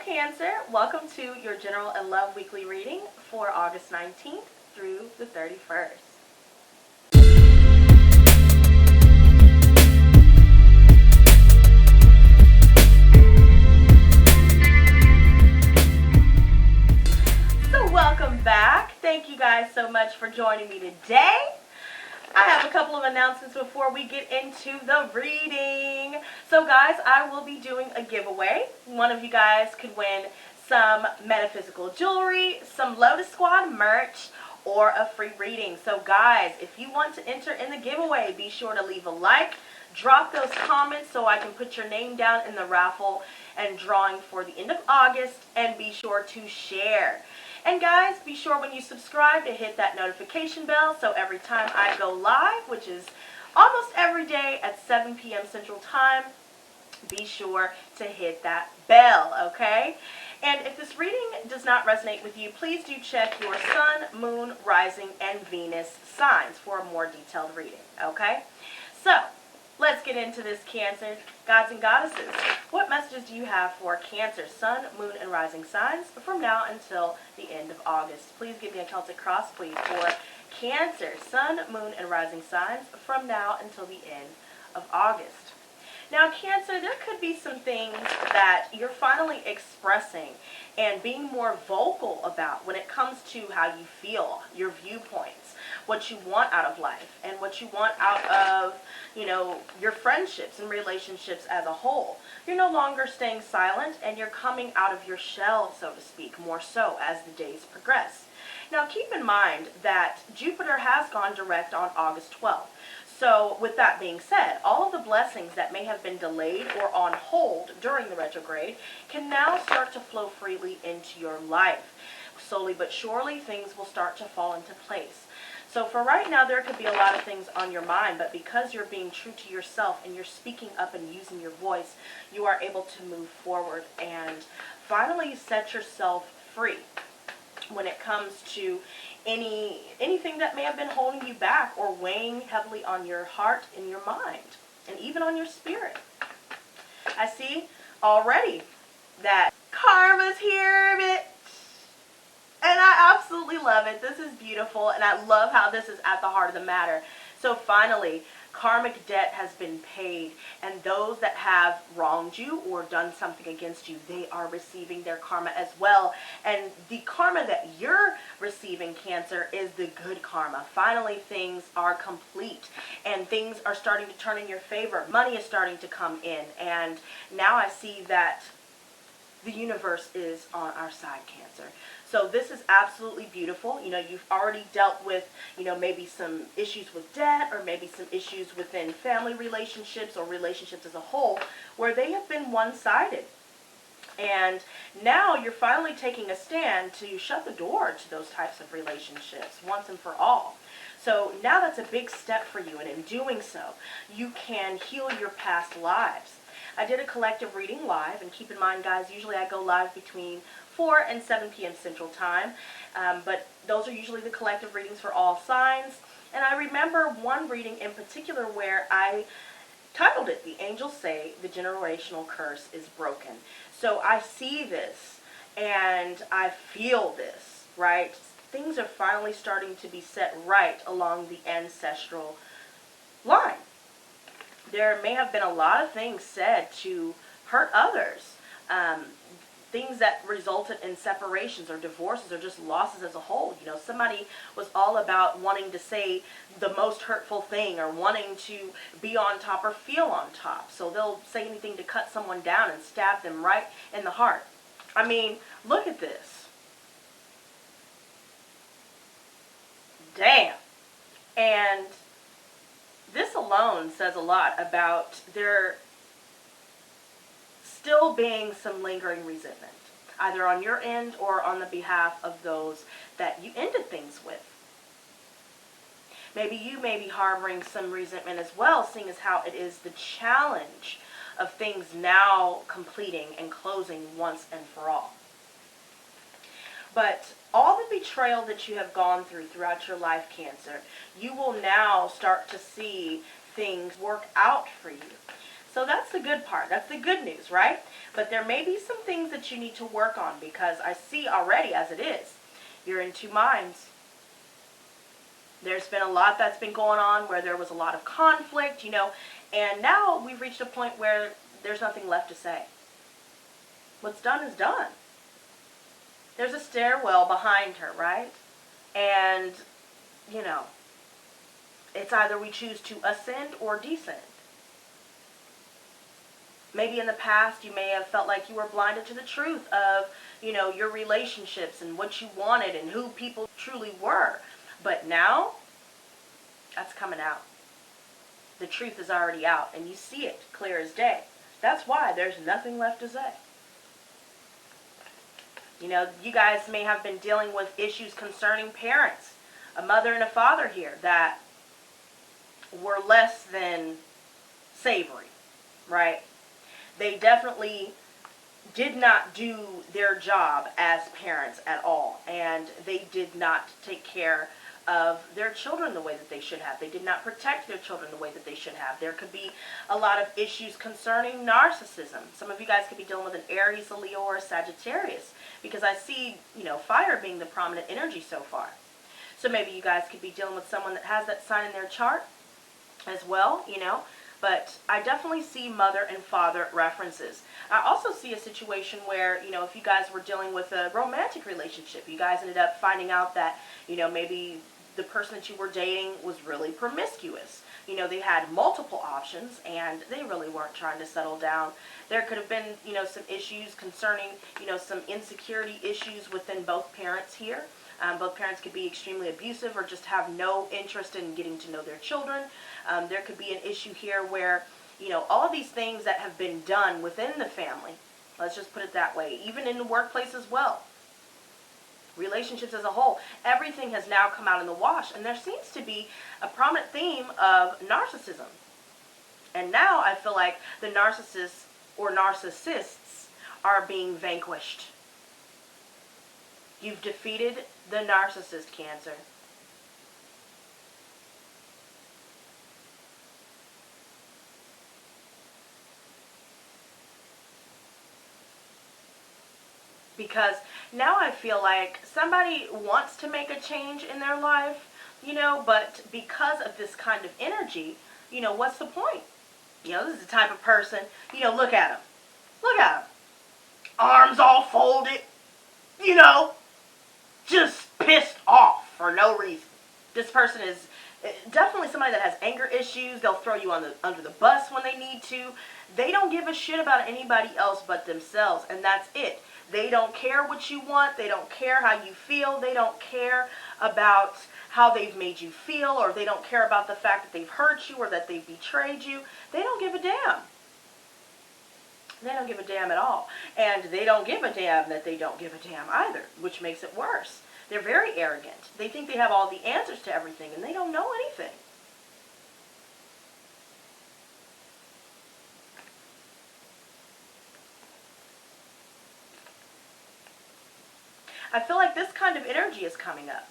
Cancer, welcome to your General and Love Weekly Reading for August 19th through the 31st. So welcome back. Thank you guys so much for joining me today. I have a couple of announcements before we get into the reading. So guys, I will be doing a giveaway. One of you guys could win some metaphysical jewelry, some Lotus Squad merch, or a free reading. So guys, if you want to enter in the giveaway, be sure to leave a like, drop those comments so I can put your name down in the raffle and drawing for the end of August, and be sure to share. And guys, be sure when you subscribe to hit that notification bell so every time I go live, which is almost every day at 7 p.m. Central Time, be sure to hit that bell, okay? And if this reading does not resonate with you, please do check your Sun, Moon, Rising, and Venus signs for a more detailed reading, okay? So, let's get into this, Cancer. Gods and goddesses, what messages do you have for Cancer, Sun, Moon, and Rising signs from now until the end of August? Please give me a Celtic cross, please, for Cancer, Sun, Moon, and Rising signs from now until the end of August. Now, Cancer, there could be some things that you're finally expressing and being more vocal about when it comes to how you feel, your viewpoints, what you want out of life, and what you want out of, your friendships and relationships as a whole. You're no longer staying silent, and you're coming out of your shell, so to speak, more so as the days progress. Now, keep in mind that Jupiter has gone direct on August 12th. So, with that being said, all of the blessings that may have been delayed or on hold during the retrograde can now start to flow freely into your life. Slowly but surely, things will start to fall into place. So for right now, there could be a lot of things on your mind, but because you're being true to yourself and you're speaking up and using your voice, you are able to move forward and finally set yourself free when it comes to anything that may have been holding you back or weighing heavily on your heart and your mind and even on your spirit. I see already that karma's here, bitch. And I absolutely love it. This is beautiful, and I love how this is at the heart of the matter. So finally, karmic debt has been paid, and those that have wronged you or done something against you, they are receiving their karma as well. And the karma that you're receiving, Cancer, is the good karma. Finally, things are complete, and things are starting to turn in your favor. Money is starting to come in, and now I see that the universe is on our side, Cancer. So this is absolutely beautiful. You've already dealt with, maybe some issues with debt, or maybe some issues within family relationships or relationships as a whole where they have been one-sided. And now you're finally taking a stand to shut the door to those types of relationships once and for all. So now that's a big step for you, and in doing so, you can heal your past lives. I did a collective reading live, and keep in mind, guys, usually I go live between 4 and 7 p.m. Central Time, but those are usually the collective readings for all signs. And I remember one reading in particular where I titled it, "The Angels Say the Generational Curse is Broken." So I see this, and I feel this, right? Things are finally starting to be set right along the ancestral line. There may have been a lot of things said to hurt others, things that resulted in separations or divorces or just losses as a whole. Somebody was all about wanting to say the most hurtful thing or wanting to be on top or feel on top. So they'll say anything to cut someone down and stab them right in the heart. I mean, look at this. Damn. And this alone says a lot about there still being some lingering resentment, either on your end or on the behalf of those that you ended things with. Maybe you may be harboring some resentment as well, seeing as how it is the challenge of things now completing and closing once and for all. But all the betrayal that you have gone through throughout your life, Cancer, you will now start to see things work out for you. So that's the good part. That's the good news, right? But there may be some things that you need to work on, because I see already as it is, you're in two minds. There's been a lot that's been going on where there was a lot of conflict, and now we've reached a point where there's nothing left to say. What's done is done. There's a stairwell behind her, right? And, it's either we choose to ascend or descend. Maybe in the past you may have felt like you were blinded to the truth of, your relationships and what you wanted and who people truly were. But now, that's coming out. The truth is already out, and you see it clear as day. That's why there's nothing left to say. You guys may have been dealing with issues concerning parents, a mother and a father here, that were less than savory, right? They definitely did not do their job as parents at all, and they did not take care of their children the way that they should have. They did not protect their children the way that they should have. There could be a lot of issues concerning narcissism. Some of you guys could be dealing with an Aries, a Leo, or a Sagittarius, because I see, fire being the prominent energy so far. So maybe you guys could be dealing with someone that has that sign in their chart as well, But I definitely see mother and father references. I also see a situation where, if you guys were dealing with a romantic relationship, you guys ended up finding out that, maybe the person that you were dating was really promiscuous. They had multiple options, and they really weren't trying to settle down. There could have been, some issues concerning, some insecurity issues within both parents here. Both parents could be extremely abusive or just have no interest in getting to know their children. There could be an issue here where, all of these things that have been done within the family, let's just put it that way, even in the workplace as well, relationships as a whole, everything has now come out in the wash, and there seems to be a prominent theme of narcissism. And now I feel like the narcissists or narcissists are being vanquished. You've defeated the narcissist, Cancer. Because now I feel like somebody wants to make a change in their life, but because of this kind of energy, what's the point? This is the type of person, look at him. Look at him. Arms all folded, just pissed off for no reason. This person is definitely somebody that has anger issues. They'll throw you under the bus when they need to. They don't give a shit about anybody else but themselves, and that's it. They don't care what you want. They don't care how you feel. They don't care about how they've made you feel, or they don't care about the fact that they've hurt you or that they've betrayed you. They don't give a damn. They don't give a damn at all. And they don't give a damn that they don't give a damn either, which makes it worse. They're very arrogant. They think they have all the answers to everything, and they don't know anything. I feel like this kind of energy is coming up.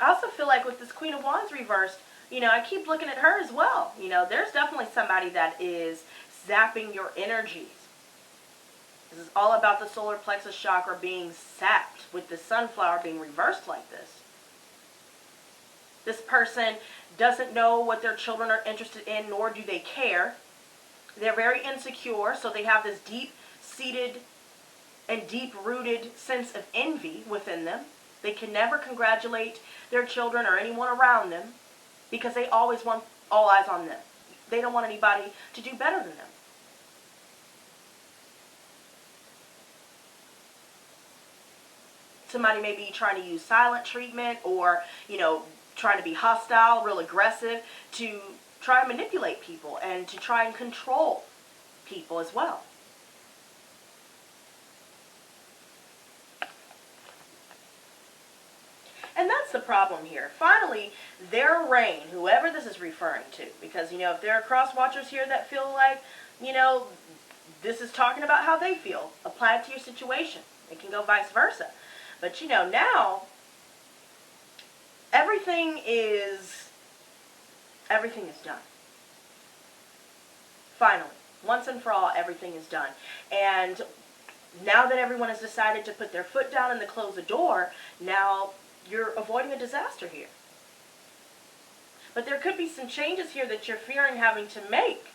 I also feel like with this Queen of Wands reversed, I keep looking at her as well. There's definitely somebody that is zapping your energies. This is all about the solar plexus chakra being sapped with the sunflower being reversed like this. This person doesn't know what their children are interested in, nor do they care. They're very insecure, so they have this deep-seated and deep-rooted sense of envy within them. They can never congratulate their children or anyone around them because they always want all eyes on them. They don't want anybody to do better than them. Somebody may be trying to use silent treatment or, trying to be hostile, real aggressive, to try and manipulate people and to try and control people as well. And that's the problem here. Finally, their reign, whoever this is referring to, because, if there are cross-watchers here that feel like, this is talking about how they feel, apply it to your situation. It can go vice versa. But, now, everything is done. Finally. Once and for all, everything is done. And now that everyone has decided to put their foot down and to close the door, now you're avoiding a disaster here. But there could be some changes here that you're fearing having to make,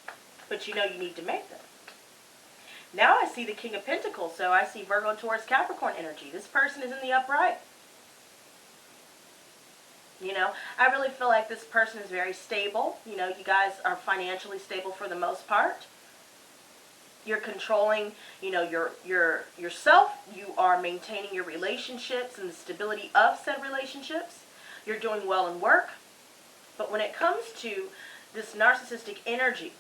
but you know you need to make them. Now I see the King of Pentacles, so I see Virgo, Taurus, Capricorn energy. This person is in the upright. You know, I really feel like this person is very stable. You know, you guys are financially stable for the most part. You're controlling, you know, yourself. You are maintaining your relationships and the stability of said relationships. You're doing well in work. But when it comes to this narcissistic energy,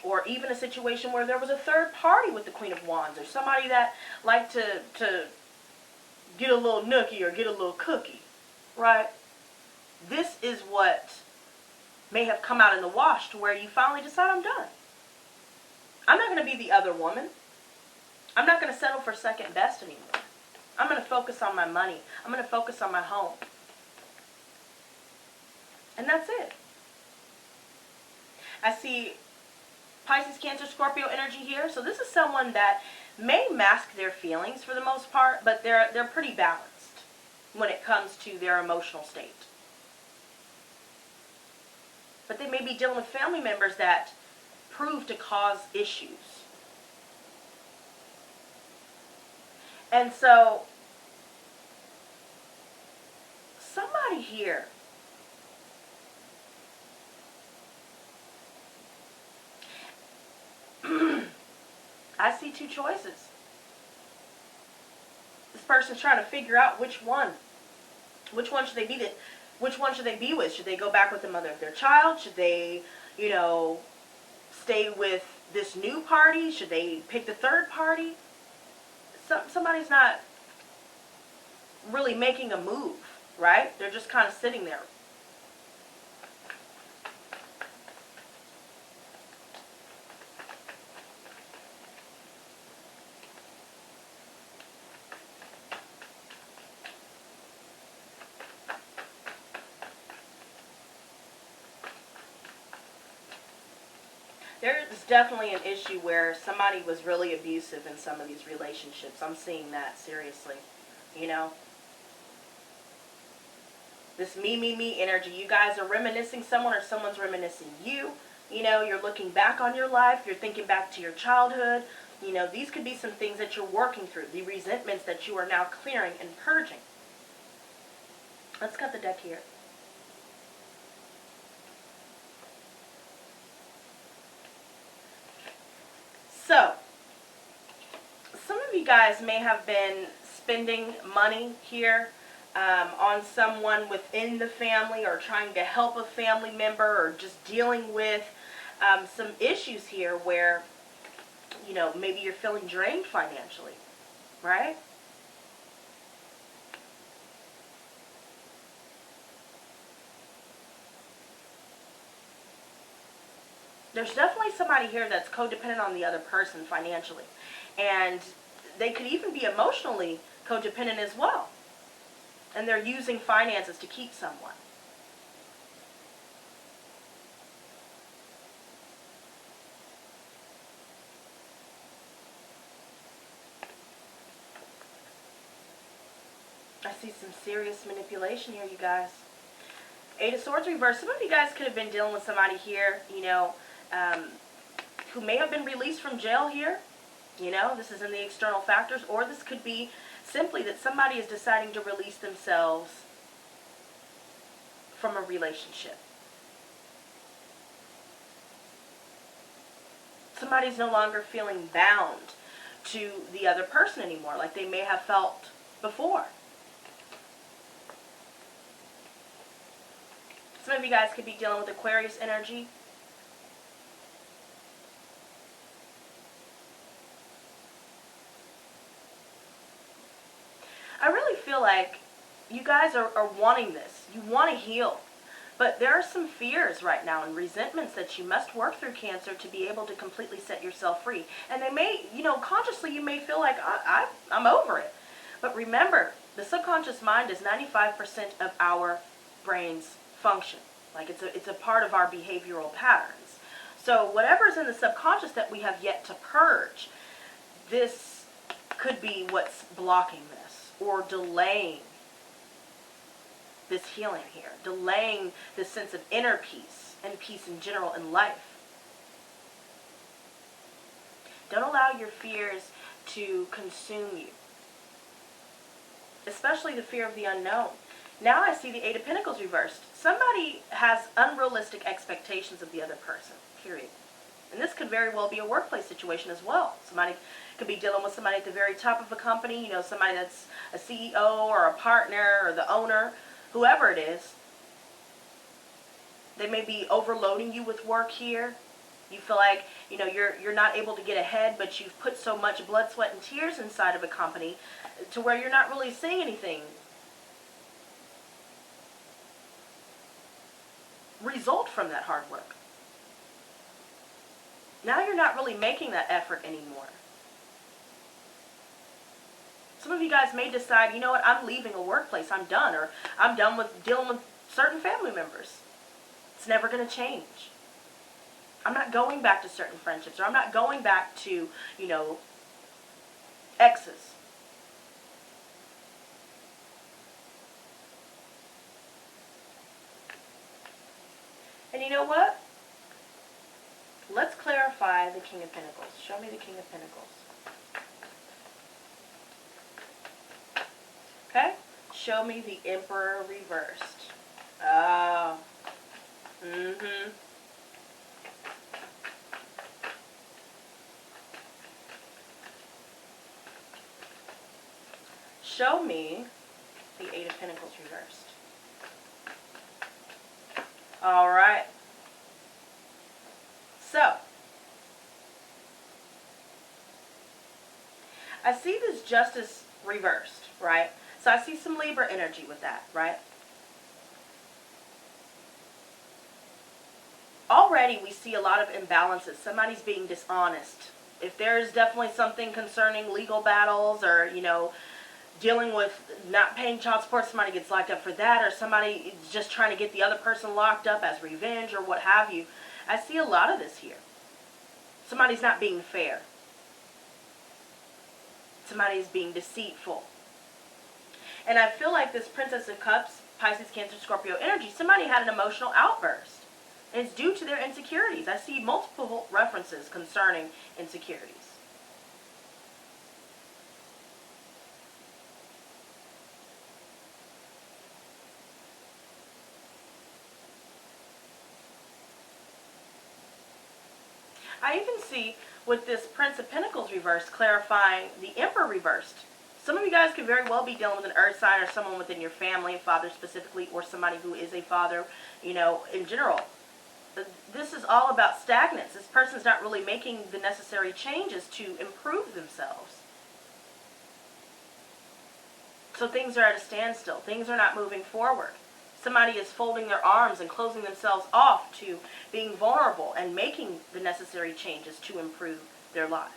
or even a situation where there was a third party with the Queen of Wands, or somebody that liked to get a little nookie or get a little cookie, right? This is what may have come out in the wash to where you finally decide, I'm done. I'm not going to be the other woman. I'm not going to settle for second best anymore. I'm going to focus on my money. I'm going to focus on my home. And that's it. I see Pisces, Cancer, Scorpio energy here. So this is someone that may mask their feelings for the most part, but they're pretty balanced when it comes to their emotional state. But they may be dealing with family members that prove to cause issues. And so somebody here I see two choices. This person's trying to figure out which one. Which one should they be which one should they be with? Should they go back with the mother of their child? Should they, you know, stay with this new party? Should they pick the third party? Somebody's not really making a move, right? They're just kind of sitting there. There's definitely an issue where somebody was really abusive in some of these relationships. I'm seeing that, seriously. You know? This me energy. You guys are reminiscing someone or someone's reminiscing you. You know, you're looking back on your life. You're thinking back to your childhood. You know, these could be some things that you're working through. The resentments that you are now clearing and purging. Let's cut the deck here. So, some of you guys may have been spending money here on someone within the family, or trying to help a family member, or just dealing with some issues here where, you know, maybe you're feeling drained financially, right? There's definitely somebody here that's codependent on the other person financially. And they could even be emotionally codependent as well. And they're using finances to keep someone. I see some serious manipulation here, you guys. Eight of Swords reversed. Some of you guys could have been dealing with somebody here, you know, who may have been released from jail here. You know, this is in the external factors. Or this could be simply that somebody is deciding to release themselves from a relationship. Somebody's no longer feeling bound to the other person anymore, like they may have felt before. Some of you guys could be dealing with Aquarius energy. I really feel like you guys are wanting this. You want to heal. But there are some fears right now and resentments that you must work through, Cancer, to be able to completely set yourself free. And they may, you know, consciously you may feel like, I'm over it. But remember, the subconscious mind is 95% of our brain's function. Like it's a part of our behavioral patterns. So whatever's in the subconscious that we have yet to purge, this could be what's blocking this or delaying this healing here, delaying this sense of inner peace and peace in general in life. Don't allow your fears to consume you, especially the fear of the unknown. Now I see the Eight of Pentacles reversed. Somebody has unrealistic expectations of the other person, period. And this could very well be a workplace situation as well. Somebody could be dealing with somebody at the very top of a company, you know, somebody that's a CEO or a partner or the owner, whoever it is. They may be overloading you with work here. You feel like, you know, you're not able to get ahead, but you've put so much blood, sweat, and tears inside of a company to where you're not really seeing anything result from that hard work. Now you're not really making that effort anymore. Some of you guys may decide, you know what, I'm leaving a workplace, I'm done, or I'm done with dealing with certain family members. It's never going to change. I'm not going back to certain friendships, or I'm not going back to, you know, exes. And you know what? Let's clarify the King of Pentacles. Show me the King of Pentacles. Okay? Show me the Emperor reversed. Oh. Mm-hmm. Show me the Eight of Pentacles reversed. All right. So, I see this Justice reversed, right? So I see some Libra energy with that, right? Already we see a lot of imbalances. Somebody's being dishonest. If there's definitely something concerning legal battles or, you know, dealing with not paying child support, somebody gets locked up for that, or somebody is just trying to get the other person locked up as revenge or what have you. I see a lot of this here. Somebody's not being fair. Somebody's being deceitful. And I feel like this Princess of Cups, Pisces, Cancer, Scorpio energy, somebody had an emotional outburst. And it's due to their insecurities. I see multiple references concerning insecurities. I even see with this Prince of Pentacles reversed clarifying the Emperor reversed. Some of you guys could very well be dealing with an earth sign or someone within your family, a father specifically, or somebody who is a father, you know, in general. This is all about stagnance. This person's not really making the necessary changes to improve themselves. So things are at a standstill. Things are not moving forward. Somebody is folding their arms and closing themselves off to being vulnerable and making the necessary changes to improve their lives.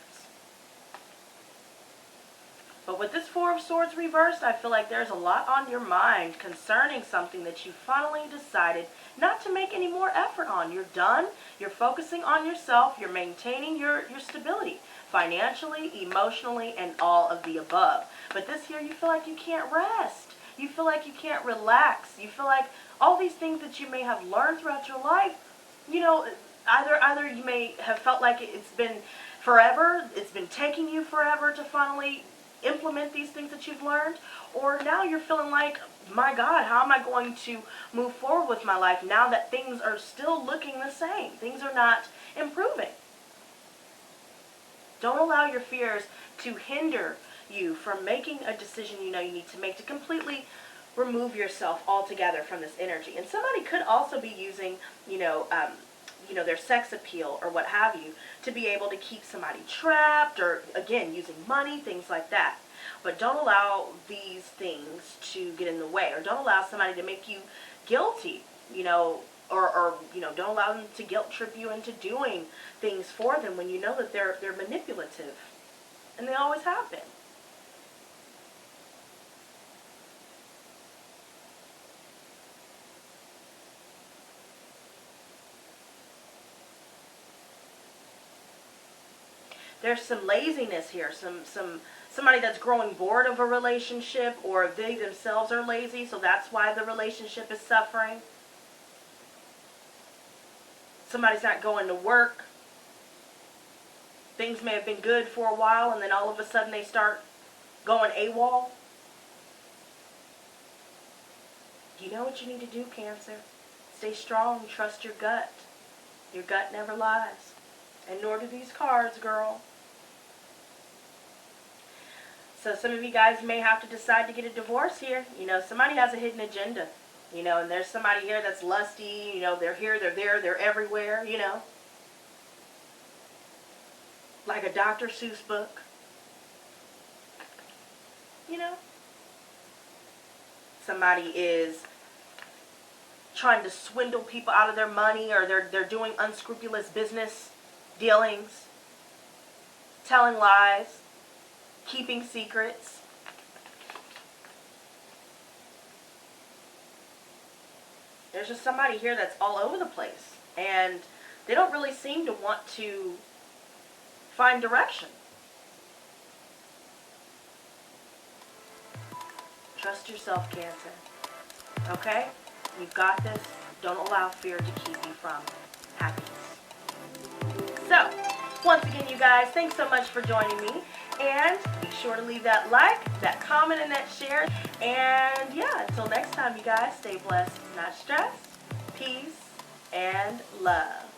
But with this Four of Swords reversed, I feel like there's a lot on your mind concerning something that you finally decided not to make any more effort on. You're done. You're focusing on yourself. You're maintaining your stability financially, emotionally, and all of the above. But this here, you feel like you can't rest. You feel like you can't relax. You feel like all these things that you may have learned throughout your life, you know, either you may have felt like it's been forever, it's been taking you forever to finally implement these things that you've learned, or now you're feeling like, my God, how am I going to move forward with my life now that things are still looking the same? Things are not improving. Don't allow your fears to hinder you from making a decision you know you need to make to completely remove yourself altogether from this energy. And somebody could also be using, their sex appeal or what have you to be able to keep somebody trapped, or again using money, things like that. But don't allow these things to get in the way, or don't allow somebody to make you guilty, or don't allow them to guilt trip you into doing things for them when you know that they're manipulative, and they always have been. There's some laziness here, somebody that's growing bored of a relationship, or they themselves are lazy, so that's why the relationship is suffering. Somebody's not going to work. Things may have been good for a while, and then all of a sudden they start going AWOL. You know what you need to do, Cancer? Stay strong, trust your gut. Your gut never lies. And nor do these cards, girl. So some of you guys may have to decide to get a divorce here. You know, somebody has a hidden agenda. You know, and there's somebody here that's lusty. You know, they're here, they're there, they're everywhere, you know. Like a Dr. Seuss book. You know. Somebody is trying to swindle people out of their money, or they're doing unscrupulous business dealings, telling lies, keeping secrets. There's just somebody here that's all over the place, and they don't really seem to want to find direction. Trust yourself, Cancer. Okay? You've got this. Don't allow fear to keep you from happiness. So, once again, you guys, thanks so much for joining me. And be sure to leave that like, that comment, and that share. And yeah, until next time, you guys, stay blessed, not stressed. Peace and love.